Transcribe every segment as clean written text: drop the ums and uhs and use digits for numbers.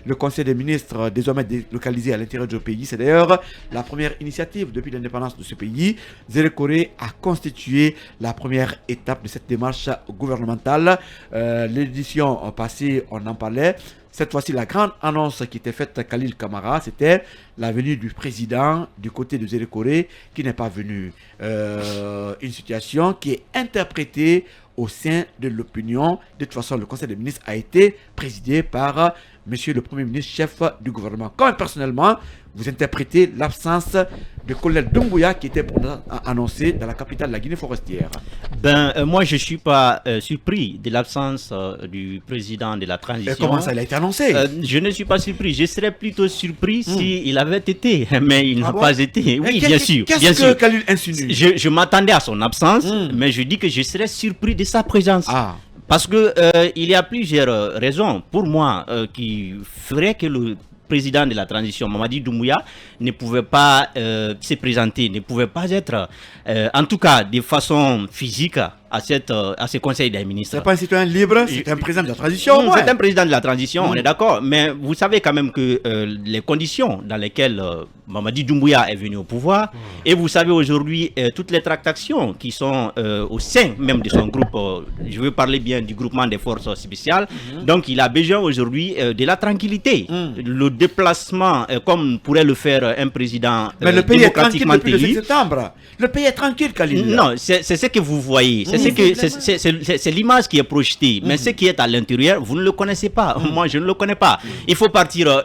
le Conseil des ministres désormais délocalisé à l'intérieur du pays. C'est d'ailleurs la première initiative depuis l'indépendance de ce pays. Zéro Corée a constitué la première étape de cette démarche gouvernementale. L'édition passée, on en parlait. Cette fois-ci, la grande annonce qui était faite à Khalil Kamara, c'était la venue du président du côté de Zéro Corée qui n'est pas venu. Une situation qui est interprétée au sein de l'opinion. De toute façon, le Conseil des ministres a été présidé par Monsieur le Premier ministre, chef du gouvernement. Comment personnellement, vous interprétez l'absence de colonel Doumbouya qui était annoncé dans la capitale de la Guinée forestière? Moi, je ne suis pas surpris de l'absence du président de la transition. Comment ça, il a été annoncé? Je ne suis pas surpris. Je serais plutôt surpris s'il avait été, mais il n'a pas été. Oui, bien sûr. Qu'est-ce que Khalil insinue? Je m'attendais à son absence, mais je dis que je serais surpris de sa présence. Parce que il y a plusieurs raisons pour moi qui feraient que le président de la transition, Mamadi Doumbouya, ne pouvait pas se présenter, ne pouvait pas être, en tout cas de façon physique, à ce conseil des ministres. C'est pas un citoyen libre, c'est un président de la transition. C'est un président de la transition, on est d'accord. Mais vous savez quand même que les conditions dans lesquelles Mamadi Doumbouya est venu au pouvoir, et vous savez aujourd'hui toutes les tractations qui sont au sein même de son groupe, je veux parler bien du groupement des forces spéciales, donc il a besoin aujourd'hui de la tranquillité. Le déplacement, comme pourrait le faire un président mais le pays est tranquille depuis le 7 septembre. Le pays est tranquille, Khalil. Non, c'est ce que vous voyez. C'est l'image qui est projetée, mais ce qui est à l'intérieur, vous ne le connaissez pas. Moi, je ne le connais pas. Il faut partir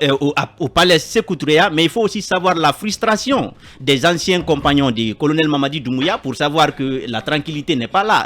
au palais Sékou Touré, mais il faut aussi savoir la frustration des anciens compagnons du colonel Mamadi Doumbouya pour savoir que la tranquillité n'est pas là.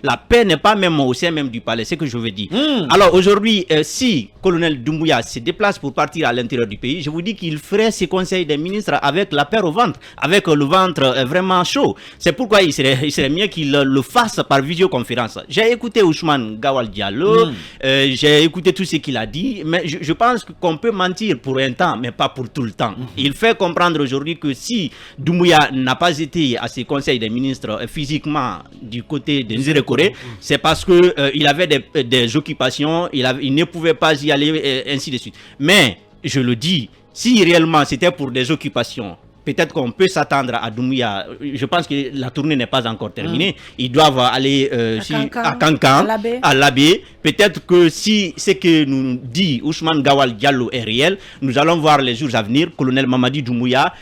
La paix n'est pas même au sein même du palais, c'est ce que je veux dire. Alors aujourd'hui, si colonel Doumbouya se déplace pour partir à l'intérieur du pays, je vous dis qu'il ferait ses conseils des ministres avec la peur au ventre, avec le ventre vraiment chaud. C'est pourquoi il serait mieux qu'il le fasse par visioconférence. J'ai écouté Ousmane Gawal Diallo, j'ai écouté tout ce qu'il a dit, mais je pense qu'on peut mentir pour un temps, mais pas pour tout le temps. Il fait comprendre aujourd'hui que si Doumbouya n'a pas été à ses conseils des ministres physiquement du côté de Zéro Corée, c'est parce que il avait des occupations, il ne pouvait pas y aller, ainsi de suite. Mais je le dis, si réellement c'était pour des occupations, peut-être qu'on peut s'attendre à Doumbouya. Je pense que la tournée n'est pas encore terminée. Ils doivent aller à Kankan, à l'Abbé. Peut-être que si ce que nous dit Ousmane Gawal Diallo est réel, nous allons voir les jours à venir, colonel Mamadi Doumbouya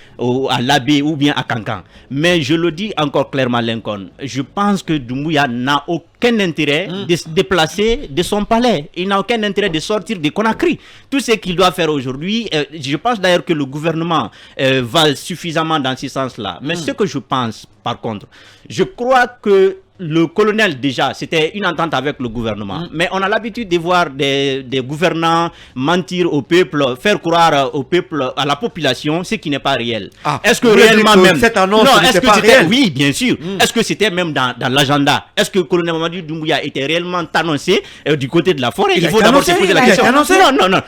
à l'Abbé ou bien à Kankan. Mais je le dis encore clairement, Lincoln, je pense que Doumbouya n'a aucun intérêt de se déplacer de son palais. Il n'a aucun intérêt de sortir de Conakry. Tout ce qu'il doit faire aujourd'hui, je pense d'ailleurs que le gouvernement va suffisamment dans ce sens-là. Mais ce que je pense, par contre, je crois que le colonel, déjà, c'était une entente avec le gouvernement. Mais on a l'habitude de voir des gouvernants mentir au peuple, faire croire au peuple, à la population, ce qui n'est pas réel. Est-ce que réellement même... Cette annonce n'était pas réelle? Oui, bien sûr. Est-ce que c'était même dans l'agenda? Est-ce que le colonel Mamadi Doumbouya était réellement annoncé du côté de la forêt? Il faut d'abord se poser la question. Non.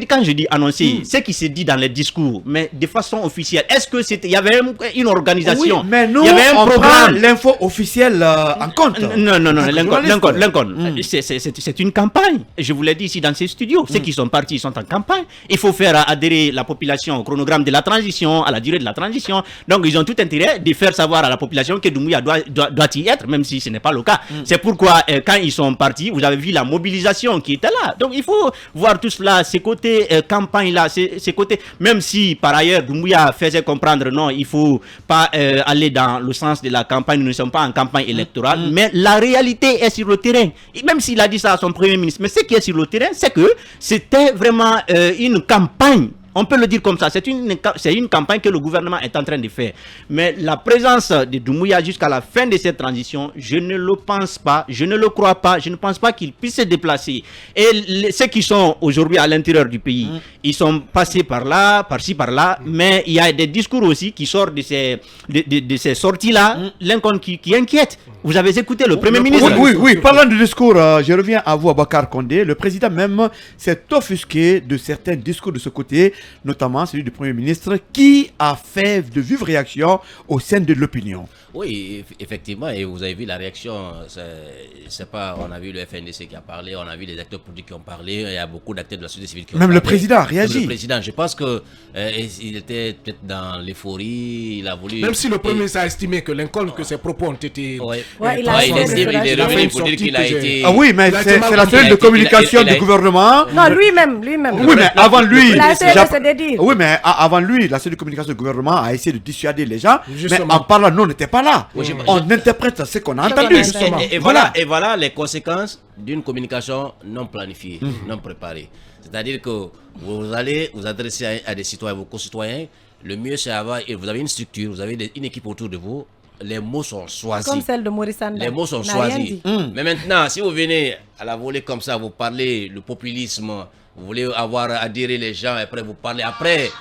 Quand je dis annoncé, c'est qui se dit dans les discours, mais de façon officielle. Est-ce que il y avait une organisation? Oui, mais nous, il y avait un programme. L'info officielle en compte. Non, Lincoln, c'est une campagne. Je vous l'ai dit ici dans ces studios. Ceux qui sont partis sont en campagne. Il faut faire adhérer la population au chronogramme de la transition, à la durée de la transition. Donc, ils ont tout intérêt de faire savoir à la population que Doumbouya doit y être, même si ce n'est pas le cas. C'est pourquoi, quand ils sont partis, vous avez vu la mobilisation qui était là. Donc, il faut voir tout cela, ces côtés campagne-là, ces côtés, même si, par ailleurs, Doumbouya faisait comprendre, non, il ne faut pas aller dans le sens de la campagne, nous ne sommes pas en campagne électorale, mais la réalité est sur le terrain. Et même s'il a dit ça à son premier ministre, mais ce qui est sur le terrain, c'est que c'était vraiment une campagne. On peut le dire comme ça, c'est une campagne que le gouvernement est en train de faire. Mais la présence de Doumbouya jusqu'à la fin de cette transition, je ne le pense pas, je ne le crois pas, je ne pense pas qu'il puisse se déplacer. Et ceux qui sont aujourd'hui à l'intérieur du pays, ils sont passés par là, par-ci, par-là, mais il y a des discours aussi qui sortent de ces sorties-là, Lincoln qui inquiète. Vous avez écouté le Premier ministre? Oui, parlant du discours, je reviens à vous, Abakar Condé. Le président même s'est offusqué de certains discours de ce côté. notamment celui du Premier ministre, qui a fait de vives réactions au sein de l'opinion. Oui, effectivement, et vous avez vu la réaction, c'est pas, on a vu le FNDC qui a parlé, on a vu les acteurs politiques qui ont parlé, il y a beaucoup d'acteurs de la société civile qui ont Même parlé. le président a réagi. Même le président, je pense que il était peut-être dans l'euphorie, il a voulu... Même si le Premier ministre a estimé que Lincoln, que ses propos ont été... Ouais, il est revenu pour dire qu'il a été... Ah oui, mais c'est la cellule de communication du gouvernement. Non, lui-même. Oui, mais avant lui... Il a essayé de se dire. Oui, mais avant lui, la cellule de communication du gouvernement a essayé de dissuader les gens, Justement. mais en parlant, nous, on n'était pas là. Oui, On interprète ce qu'on a entendu. Et voilà les conséquences d'une communication non planifiée, non préparée. C'est-à-dire que vous allez vous adresser à des citoyens, vos concitoyens, le mieux c'est avoir, et vous avez une structure, vous avez une équipe autour de vous, les mots sont choisis. Comme celle de Maurice Sanda. Les mots sont choisis. Mais maintenant, si vous venez à la volée comme ça, vous parlez le populisme, vous voulez avoir adhéré les gens, et après vous parlez, après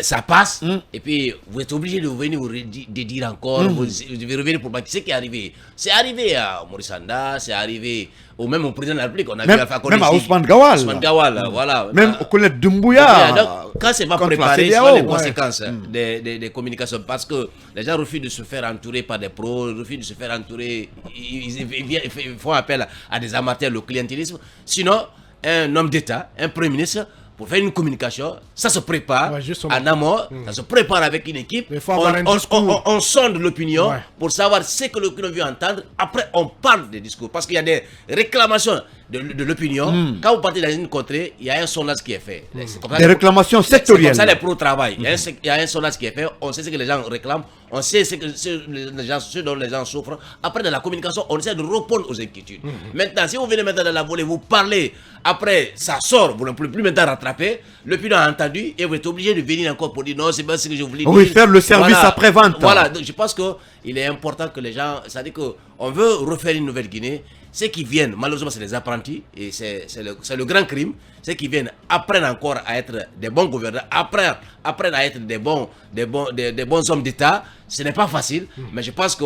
ça passe, et puis vous êtes obligé de venir vous de dire encore, vous devez revenir pour bâtir ce qui est arrivé. C'est arrivé à Maurice Sanda, c'est arrivé ou même au président de la République, on a vu Alpha Condé. Même à Ousmane Gawal. Ousmane Gawal, voilà. Même au collègue Doumbouya. Donc, quand c'est pas préparé, ce sont les conséquences des communications. Parce que les gens refusent de se faire entourer par des pros, refusent de se faire entourer, ils font appel à des amateurs, le clientélisme. Sinon, un homme d'État, un Premier ministre, pour faire une communication, ça se prépare en amont, ça se prépare avec une équipe, on sonde l'opinion pour savoir ce que l'opinion veut entendre, après on parle des discours, parce qu'il y a des réclamations de l'opinion. Quand vous partez dans une contrée, il y a un sondage qui est fait. Des réclamations sectorielles. C'est comme ça les pro-travail. Il y a un sondage qui est fait, on sait ce que les gens réclament, on sait ce dont les gens souffrent. Après, dans la communication, on essaie de répondre aux inquiétudes. Maintenant, si vous venez maintenant dans la volée, vous parlez, après ça sort, vous ne pouvez plus maintenant rattraper, l'opinion a entendu et vous êtes obligé de venir encore pour dire non, c'est pas ce que je voulais dire. Oui, faire le service après-vente. Voilà, donc je pense qu'il est important que les gens, c'est-à-dire qu'on veut refaire une Nouvelle-Guinée. Ceux qui viennent, malheureusement, c'est les apprentis, et c'est le grand crime. Ceux qui viennent apprennent encore à être des bons gouverneurs, apprennent à être des bons hommes d'État. Ce n'est pas facile, mais je pense que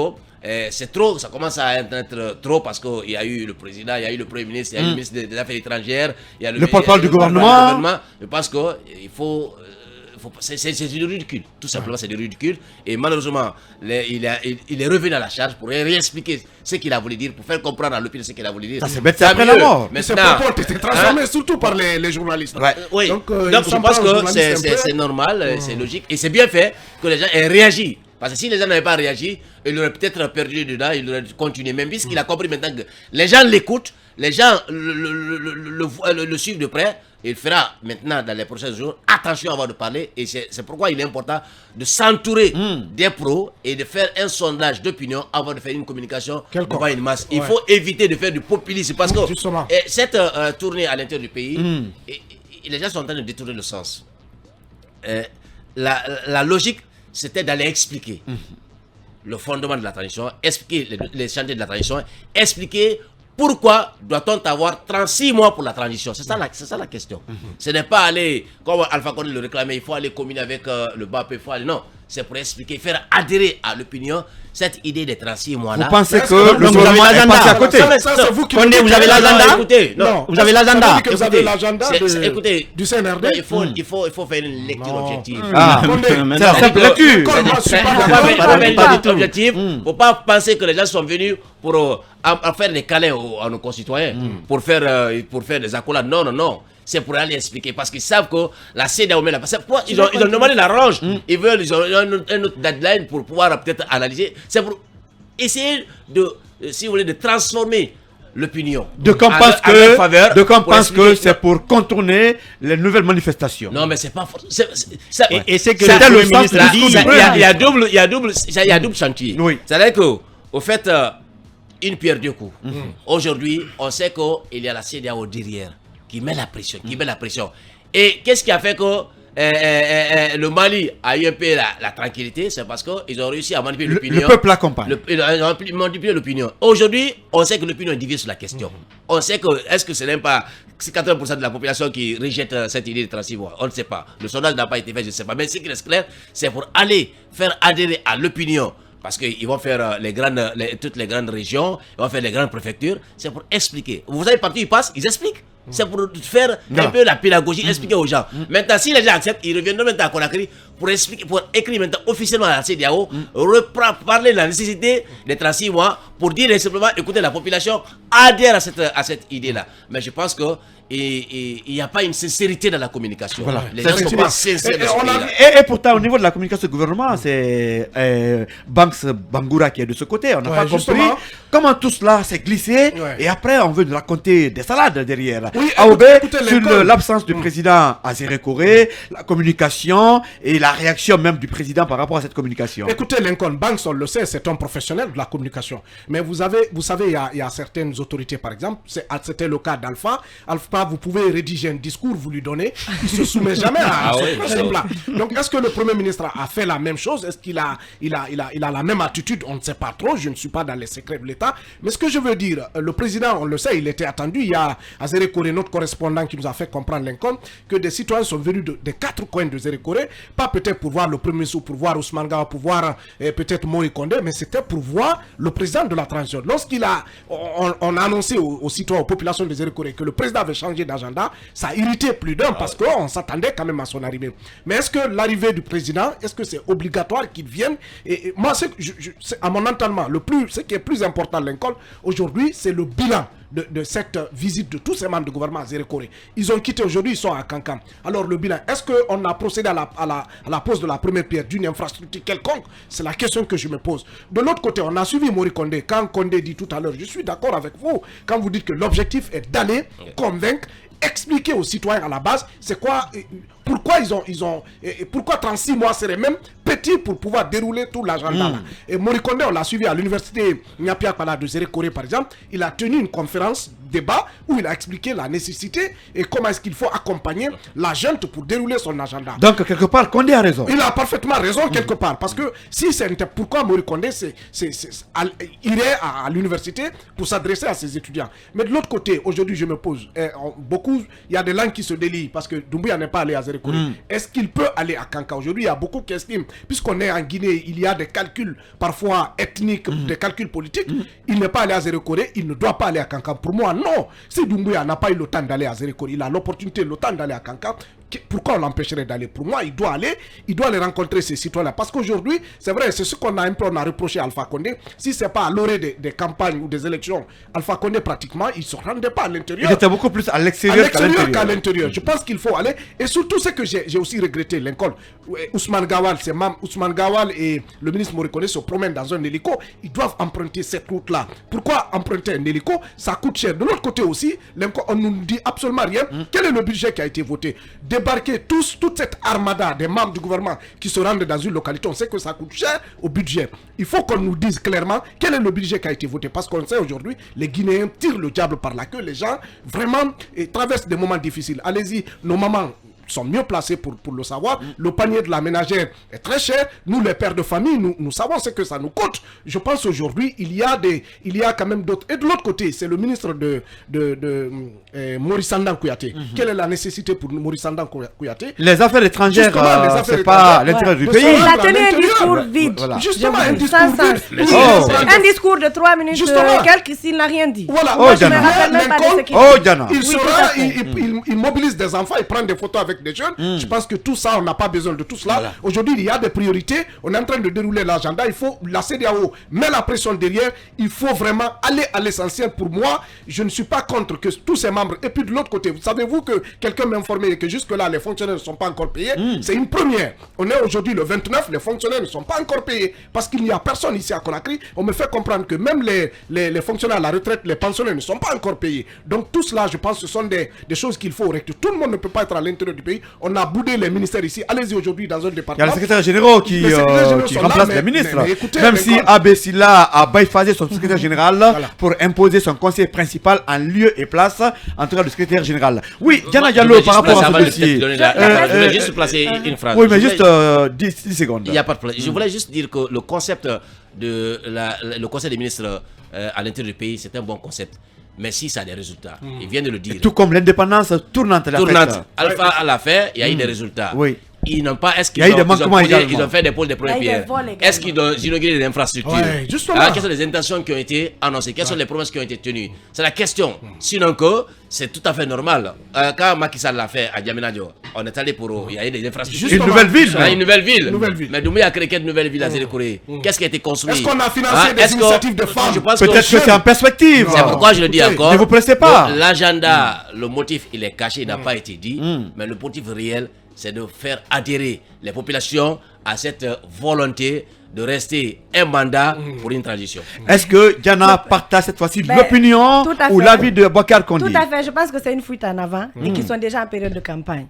c'est trop, ça commence à être trop parce qu'il y a eu le président, il y a eu le Premier ministre, il y a eu le ministre des Affaires étrangères, il y a le porte-parole du gouvernement. Je pense qu'il faut... C'est du ridicule, tout simplement c'est du ridicule. Et malheureusement, il est revenu à la charge pour réexpliquer ce qu'il a voulu dire, pour faire comprendre à l'opinion ce qu'il a voulu dire. Ça c'est bête, c'est après la mort. Mais ces propos ont été transformés surtout par les journalistes. Oui, donc je pense que c'est normal, c'est logique. Et c'est bien fait que les gens aient réagi. Parce que si les gens n'avaient pas réagi, il aurait peut-être perdu dedans, il aurait continué. Même puisqu'il a compris maintenant que les gens l'écoutent, les gens le suivent de près. Il fera maintenant dans les prochains jours attention avant de parler, et c'est pourquoi il est important de s'entourer des pros et de faire un sondage d'opinion avant de faire une communication devant une masse. Il faut éviter de faire du populisme parce que cette tournée à l'intérieur du pays, les gens sont en train de détourner le sens. La logique, c'était d'aller expliquer le fondement de la transition, expliquer les chantiers de la transition, expliquer pourquoi doit-on avoir 36 mois pour la transition. C'est ça la question. Ce n'est pas aller, comme Alpha Condé le réclamait, il faut aller combiner avec le BAP, il faut aller... Non, c'est pour expliquer, faire adhérer à l'opinion cette idée des 36 mois-là. Vous pensez que le gouvernement est passé à côté? Ça, c'est vous qui... Condé, vous avez l'agenda? Écoutez, non. Vous avez l'agenda? Vous avez l'agenda du CNRD? Il faut faire une lecture objective. C'est la simple lecture. Il ne faut pas penser que les gens sont venus pour faire des câlins à nos concitoyens, pour faire des accolades. Non, non, non. C'est pour aller expliquer. Parce qu'ils savent que la CEDEAO met la... Ils ont demandé la range. Ils ont un autre deadline pour pouvoir peut-être analyser. C'est pour essayer de, si vous voulez, de transformer l'opinion. De qu'on pense que c'est pour contourner les nouvelles manifestations. Non, mais c'est pas... Et c'est que le ministre dit... Il y a double chantier. Oui. C'est-à-dire que, au fait, une pierre deux coups. Aujourd'hui, on sait qu'il y a la CEDEAO derrière qui met la pression, Et qu'est-ce qui a fait que le Mali a eu un peu la tranquillité? C'est parce qu'ils ont réussi à manipuler l'opinion. Le peuple accompagne. Ils ont manipulé l'opinion. Aujourd'hui, on sait que l'opinion est divisée sur la question. On sait que, est-ce que ce n'est pas 80% de la population qui rejette cette idée de 36 mois? On ne sait pas. Le sondage n'a pas été fait, je ne sais pas. Mais ce qui reste clair, c'est pour aller faire adhérer à l'opinion. Parce qu'ils vont faire toutes les grandes régions, ils vont faire les grandes préfectures. C'est pour expliquer. Vous avez parti, ils passent, ils expliquent. C'est pour faire un peu la pédagogie, expliquer aux gens. Maintenant, si les gens acceptent, ils reviendront maintenant à Conakry pour expliquer, pour écrire maintenant officiellement à la CEDEAO, parler de la nécessité d'être à 6 mois pour dire simplement, écoutez, la population adhère à cette idée-là. Mais je pense que il n'y a pas une sincérité dans la communication. Voilà. Les gens ne sont pas sincères. Et pourtant, au niveau de la communication du gouvernement, c'est Banks Bangoura qui est de ce côté. On n'a pas compris comment tout cela s'est glissé. Et après, on veut nous raconter des salades derrière. Oui, écoutez, sur l'absence du président Azéré Koré, la communication et la réaction même du président par rapport à cette communication. Écoutez, Lincoln Banks, on le sait, c'est un professionnel de la communication. Mais vous savez, il y a certaines autorités, par exemple, c'était le cas d'Alpha. Alpha, vous pouvez rédiger un discours, vous lui donnez, il ne se soumet jamais à ce principe-là. Donc, est-ce que le Premier ministre a fait la même chose? Est-ce qu'il a la même attitude? On ne sait pas trop, je ne suis pas dans les secrets de l'État. Mais ce que je veux dire, le président, on le sait, il était attendu. Il y a Azéré Koré, notre correspondant, qui nous a fait comprendre, Lincoln, que des citoyens sont venus des 4 coins de Azéré Koré, pas peut-être pour voir le Premier ministre, pour voir Ousmane Gawa, pour voir peut-être Moïse Condé, mais c'était pour voir le président de la transition. On a annoncé aux citoyens, aux populations de Azéré Koré que le président avait changé d'agenda, ça a irrité plus d'un parce qu'on s'attendait quand même à son arrivée. Mais est-ce que l'arrivée du président, est-ce que c'est obligatoire qu'il vienne? Et moi, à mon entendement, ce qui est plus important, Lincoln, aujourd'hui, c'est le bilan de cette visite de tous ces membres du gouvernement Azéré Koré. Ils ont quitté aujourd'hui, ils sont à Kankan. Alors le bilan, est-ce qu'on a procédé à la pose de la première pierre d'une infrastructure quelconque? C'est la question que je me pose. De l'autre côté, on a suivi Moïse Condé. Quand Condé dit tout à l'heure, je suis d'accord avec vous, quand vous dites que l'objectif est d'aller convaincre, expliquer aux citoyens à la base, c'est quoi, pourquoi pourquoi 36 mois serait même petit pour pouvoir dérouler tout l'agenda là. Et Moïse Condé, on l'a suivi à l'université Nyapia Kala de Azéré Koré par exemple, il a tenu une conférence débat où il a expliqué la nécessité et comment est-ce qu'il faut accompagner la junte pour dérouler son agenda. Donc quelque part, Condé a raison. Il a parfaitement raison quelque part, parce que si c'est pourquoi Moïse Condé irait à l'université pour s'adresser à ses étudiants. Mais de l'autre côté, aujourd'hui je me pose, il y a des langues qui se délient parce que Doumbouya n'est pas allé à Azéré Koré. Est-ce qu'il peut aller à Kanka? Aujourd'hui, il y a beaucoup qui estiment, puisqu'on est en Guinée, il y a des calculs parfois ethniques, des calculs politiques. Il n'est pas allé à Azéré Koré, il ne doit pas aller à Kanka. Pour moi, non. Si Doumbouya n'a pas eu le temps d'aller à Azéré Koré, il a l'opportunité, le temps d'aller à Kanka. Pourquoi on l'empêcherait d'aller? Pour moi, il doit aller rencontrer ces citoyens-là. Parce qu'aujourd'hui, c'est vrai, c'est ce qu'on a reproché à Alpha Condé. Si ce n'est pas à l'orée des campagnes ou des élections, Alpha Condé, pratiquement, il ne se rendait pas à l'intérieur. Il était beaucoup plus à l'extérieur qu'à l'intérieur. Je pense qu'il faut aller. Et surtout, ce que j'ai aussi regretté, Lincoln, Ousmane Gawal, Ousmane Gawal et le ministre Moïse Condé se promènent dans un hélico. Ils doivent emprunter cette route-là. Pourquoi emprunter un hélico? Ça coûte cher. De l'autre côté aussi, on ne nous dit absolument rien. Quel est le budget qui a été voté? Débarquer toute cette armada des membres du gouvernement qui se rendent dans une localité, on sait que ça coûte cher au budget. Il faut qu'on nous dise clairement quel est le budget qui a été voté. Parce qu'on sait aujourd'hui, les Guinéens tirent le diable par la queue. Les gens vraiment traversent des moments difficiles. Allez-y, nos mamans sont mieux placés pour le savoir. Le panier de la ménagère est très cher. Nous, les pères de famille, nous savons ce que ça nous coûte. Je pense aujourd'hui, il y a quand même d'autres. Et de l'autre côté, c'est le ministre de Maurice Sandan Kouyaté. Quelle est la nécessité pour Maurice Sandan Kouyaté? Les affaires étrangères, c'est pas l'intérêt du pays. Il a tenu un discours vide. Voilà. Justement, un discours vide. Un discours de 3 minutes quelques, s'il n'a rien dit. Voilà. Oh, Je me rappelle même pas de ce qu'il dit. Il mobilise des enfants, il prend des photos avec des jeunes. Je pense que tout ça, on n'a pas besoin de tout cela. Voilà. Aujourd'hui, il y a des priorités. On est en train de dérouler l'agenda. La CEDEAO met la pression derrière. Il faut vraiment aller à l'essentiel. Pour moi, je ne suis pas contre que tous ces membres. Et puis de l'autre côté, savez-vous que quelqu'un m'a informé que jusque-là, les fonctionnaires ne sont pas encore payés. C'est une première. On est aujourd'hui le 29, les fonctionnaires ne sont pas encore payés. Parce qu'il n'y a personne ici à Conakry. On me fait comprendre que même les fonctionnaires à la retraite, les pensionnaires ne sont pas encore payés. Donc tout cela, je pense, ce sont des choses qu'il faut rectifier. Tout le monde ne peut pas être à l'intérieur du pays. On a boudé les ministères ici. Allez-y aujourd'hui dans un département. Il y a les secrétaires généraux qui remplacent les ministres. Même si Abessila a bypassé son secrétaire général pour imposer son conseiller principal en lieu et place, en tout cas le secrétaire général. Oui, Diana Diallo par rapport à ce dossier. Je voulais juste placer une phrase. Oui, mais juste 10 secondes. Il n'y a pas de problème. Je voulais juste dire que le concept le conseil des ministres à l'intérieur du pays, c'est un bon concept. Mais si ça a des résultats, ils viennent de le dire. Et tout comme l'indépendance tournante. Alpha l'a fait, il y a eu des résultats. Oui. Ils n'ont pas. Est-ce qu'ils ont fait des pôles de première pierre? Est-ce qu'ils ont inauguré des infrastructures? Quelles sont les intentions qui ont été annoncées? Quelles sont les promesses qui ont été tenues? C'est la question. Sinon que c'est tout à fait normal. Quand Macky Sall l'a fait à Diamniadio, on est allé pour... Il y a eu des infrastructures. Une nouvelle ville. Une nouvelle ville. Nouvelle ville. Mais Doumbouya a créé quelle nouvelle ville à Zélékoré? Qu'est-ce qui a été construit? Est-ce qu'on a financé des initiatives de femmes? Peut-être que c'est en perspective. C'est pourquoi je le dis encore. Ne vous pressez pas. L'agenda, le motif, il est caché, il n'a pas été dit. Mais le motif réel, c'est de faire adhérer les populations à cette volonté de rester un mandat pour une transition. Est-ce que Diana partage cette fois-ci Ben, l'opinion tout à ou fait. l'avis de Boubacar Kondi? Tout à fait, je pense que c'est une fuite en avant et qu'ils sont déjà en période de campagne.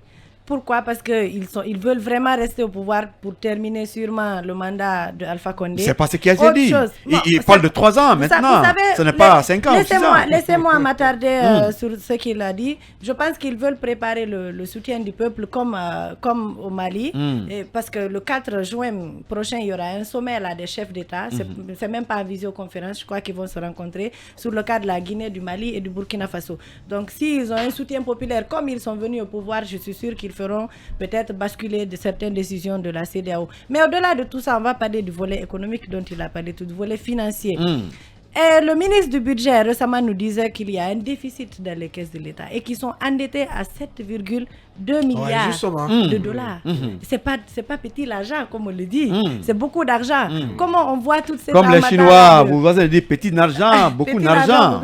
Pourquoi? Parce qu'ils veulent vraiment rester au pouvoir pour terminer sûrement le mandat de Alpha Condé. C'est pas ce qui a été Autre dit. chose. Bon, Il parle de 3 ans maintenant. Vous savez, Ce n'est pas 5 ans ou 6 ans. Laissez-moi m'attarder sur ce qu'il a dit. Je pense qu'ils veulent préparer le soutien du peuple comme au Mali. Et parce que le 4 juin prochain, il y aura un sommet là, des chefs d'État. C'est même pas en visioconférence. Je crois qu'ils vont se rencontrer sur le cas de la Guinée, du Mali et du Burkina Faso. Donc s'ils ont un soutien populaire comme ils sont venus au pouvoir, je suis sûr qu'ils feront peut-être basculer de certaines décisions de la CEDEAO. Mais au-delà de tout ça, on va parler du volet économique dont il a parlé, du volet financier. Et le ministre du budget récemment nous disait qu'il y a un déficit dans les caisses de l'État et qu'ils sont endettés à 7,2 milliards de dollars. C'est pas petit l'argent, comme on le dit. C'est beaucoup d'argent. Comment on voit toutes ces Comme les Chinois, vous avez dit petit argent, beaucoup d'argent.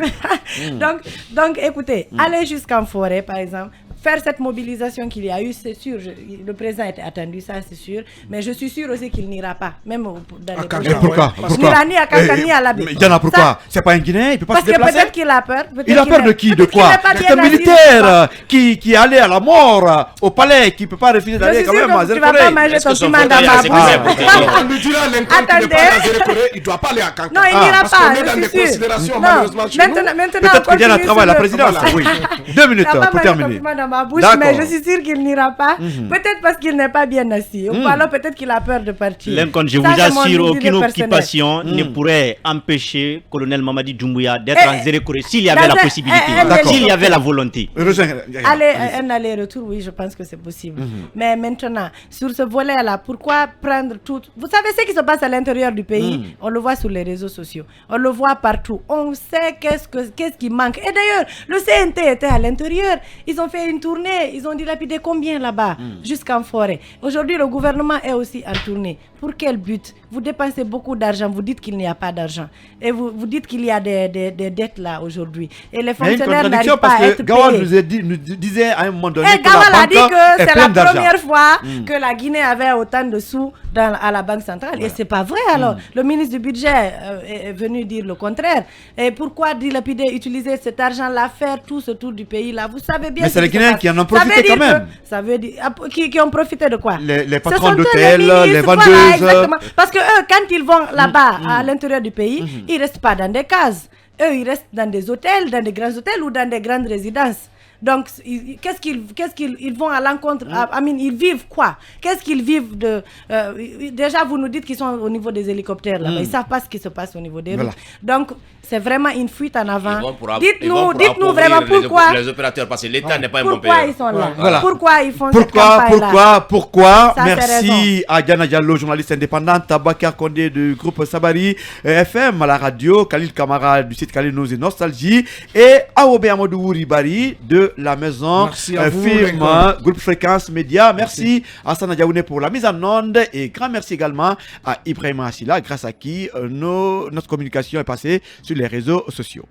donc, écoutez, aller jusqu'en forêt, par exemple, faire cette mobilisation qu'il y a eu, c'est sûr. Le président était attendu, ça c'est sûr. Mais je suis sûr aussi qu'il n'ira pas, même dans les prochains Pourquoi? Il n'ira ni à Kankan ni à Labé. Il y en a pourquoi? C'est pas un Guinéen, il peut pas se Parce que déplacer. peut-être qu'il a peur. Il a peur de qui? De quoi? C'est un militaire qui est allé à la mort au palais, qui ne peut pas refuser d'aller quand même à Tu vas pas manger ton piment dans ma bouche. On lui dira l'inconnu qui n'est pas à Zélékoré, il ne doit pas aller à Kankan. Non, il n'ira Parce qu'on pas, est dans je des suis sûr. considérations Non, malheureusement chez nous. maintenant, Peut-être que Diana continue travaille à la sur présidence. voilà. Oui. 2 minutes Il n'a pas pour mangé ton terminer. piment dans ma bouche, D'accord. mais je suis sûr qu'il n'ira pas. Peut-être parce qu'il n'est pas bien assis. Ou alors peut-être qu'il a peur de partir. Lincoln, je vous Ça, c'est mon assure, idée aucune personnelle. occupation ne pourrait empêcher colonel Mamadi Doumbouya d'être en Zélékoré s'il y avait la possibilité, s'il y avait la volonté. Allez, un aller-retour, oui, je pense que c'est possible. Mais maintenant, sur ce volet-là, pourquoi prendre tout... Vous savez ce qui se passe à l'intérieur du pays? On le voit sur les réseaux sociaux. On le voit partout. On sait qu'est-ce qui manque. Et d'ailleurs, le CNT était à l'intérieur. Ils ont fait une tournée. Ils ont dilapidé combien là-bas? Jusqu'en forêt. Aujourd'hui, le gouvernement est aussi en tournée. Pour quel but? Vous dépensez beaucoup d'argent. Vous dites qu'il n'y a pas d'argent. Et vous dites qu'il y a des dettes là aujourd'hui. Et les fonctionnaires n'arrivent pas à être Gawal payés. nous disait à un moment donné Et que la Gawal a banque dit que est c'est la pleine d'argent. première fois que la Guinée avait autant de sous à la Banque centrale. Et c'est pas vrai alors. Le ministre du budget est venu dire le contraire. Et pourquoi dilapider, utiliser cet argent-là, faire tout ce tour du pays là? Vous savez bien. Mais c'est les Guinéens qui en ont profité quand même. Ça veut dire qui ont profité de quoi? Les patrons Ce sont eux, d'hôtels, ministres, les voilà, vendeuses. exactement. Parce que eux, quand ils vont là-bas, à l'intérieur du pays, ils restent pas dans des cases. Eux, ils restent dans des hôtels, dans des grands hôtels ou dans des grandes résidences. Donc, qu'est-ce qu'ils vont à l'encontre? Ils vivent quoi? Qu'est-ce qu'ils vivent de... déjà, vous nous dites qu'ils sont au niveau des hélicoptères, là, mais ils ne savent pas ce qui se passe au niveau des routes. Donc, c'est vraiment une fuite en avant. Dites-nous vraiment pourquoi... Les opérateurs, parce que l'État n'est pas un bon Pourquoi payeur. ils sont là? Voilà. Pourquoi ils font cette campagne-là? Pourquoi? Ça, c'est Merci à Diana Diallo, journaliste indépendante, Boubacar Condé du groupe Sabari FM à la radio, Khalil Kamara du site Khalil News et Nostalgie et Aobe Amadou Ribari de la maison film groupe Fréquence Média. Merci à Sana Diaouné pour la mise en onde et grand merci également à Ibrahim Assila, grâce à qui notre communication est passée sur les réseaux sociaux.